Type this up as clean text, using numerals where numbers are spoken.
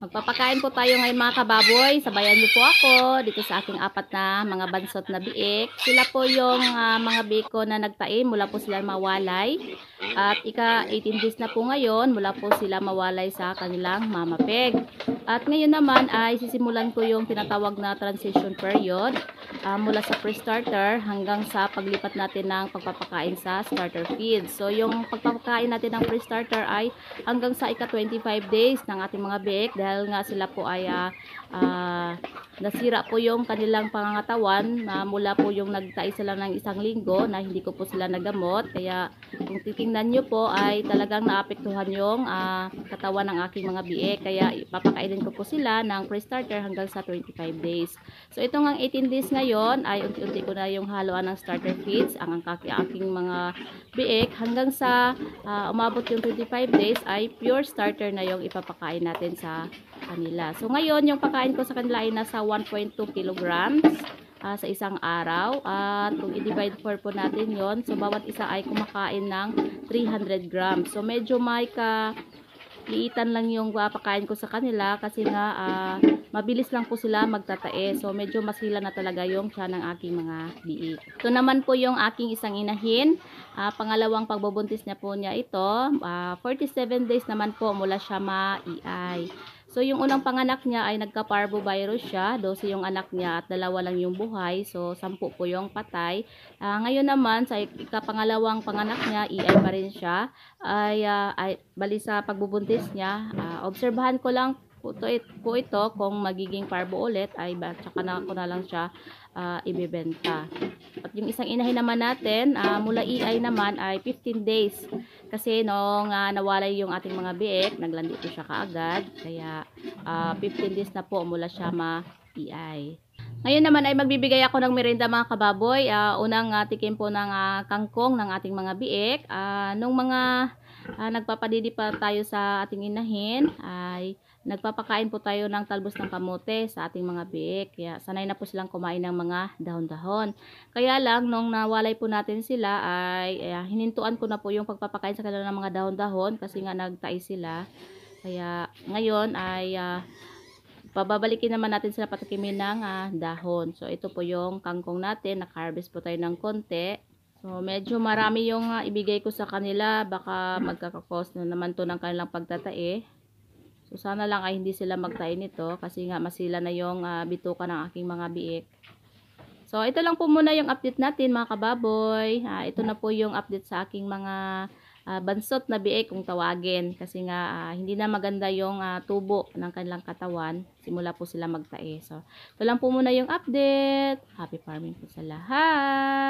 Magpapakain po tayo ngayon mga kababoy. Sabayan niyo po ako dito sa aking apat na mga bansot na biik. Sila po yung mga biko na nagtaim mula po sila mawalay. At ika 18 days na po ngayon mula po sila mawalay sa kanilang mama peg. At ngayon naman ay sisimulan ko yung tinatawag na transition period mula sa pre-starter hanggang sa paglipat natin ng pagpapakain sa starter feed. So yung pagpapakain natin ng pre-starter ay hanggang sa ika 25 days ng ating mga biik dahil nga sila po ay nasira po yung kanilang pangangatawan mula po yung nagtae sila ng 1 linggo na hindi ko po sila nagamot. Kaya kung titingnan nyo po ay talagang naapektuhan yung katawan ng aking mga biik. Kaya ipapakainin ko po sila ng pre-starter hanggang sa 25 days. So itong ang 18 days ngayon ay unti-unti ko na yung haluan ng starter feeds ang aking mga biik hanggang sa umabot yung 25 days ay pure starter na yung ipapakain natin sa kanila. So ngayon yung pagkain ko sa kanila ay nasa 1.2 kilograms sa isang araw. At kung i-divide 4 po natin yon, so bawat isa ay kumakain ng 300 grams. So medyo may liitan lang yung pakain ko sa kanila kasi nga mabilis lang po sila magtatae. So medyo masila na talaga yung tiyan ng aking mga biik. Ito naman po yung aking isang inahin. Pangalawang pagbubuntis niya po niya ito. 47 days naman po mula siya ma-EI. So yung unang panganak niya ay nagka-parvovirus siya. 12 yung anak niya at 2 lang yung buhay. So 10 po yung patay. Ngayon naman sa ikapangalawang panganak niya, EI pa rin siya. Ay bali sa pagbubuntis niya, obserbahan ko lang po ito kung magiging parvo ulit ay tsaka na ko na lang siya ibebenta. At yung isang inahin naman natin mula EI naman ay 15 days kasi nung nawalay yung ating mga biik, naglandi po siya kaagad. Kaya 15 days na po mula siya ma-EI. Ngayon naman ay magbibigay ako ng merienda mga kababoy. Unang tikim po ng kangkong ng ating mga biik. Nung mga nagpapadidi pa tayo sa ating inahin ay nagpapakain po tayo ng talbos ng kamote sa ating mga biik. Kaya sanay na po silang kumain ng mga dahon-dahon. Kaya lang nung nawalay po natin sila ay hinintuan ko na po yung pagpapakain sa kanila ng mga dahon-dahon kasi nga nagtae sila. Kaya ngayon ay pababalikin naman natin sila patikimin ng dahon. So ito po yung kangkong natin. Naka-harvest po tayo ng konti. So medyo marami yung ibigay ko sa kanila. Baka magkakakos na naman to ng kanilang pagtatae. So sana lang ay hindi sila magtae nito kasi nga masila na yung bituka ng aking mga biik. So ito lang po muna yung update natin mga kababoy. Ito na po yung update sa aking mga bansot na biik kung tawagin kasi nga hindi na maganda yung tubo ng kanilang katawan simula po sila magtae. So ito lang po muna yung update. Happy farming po sa lahat.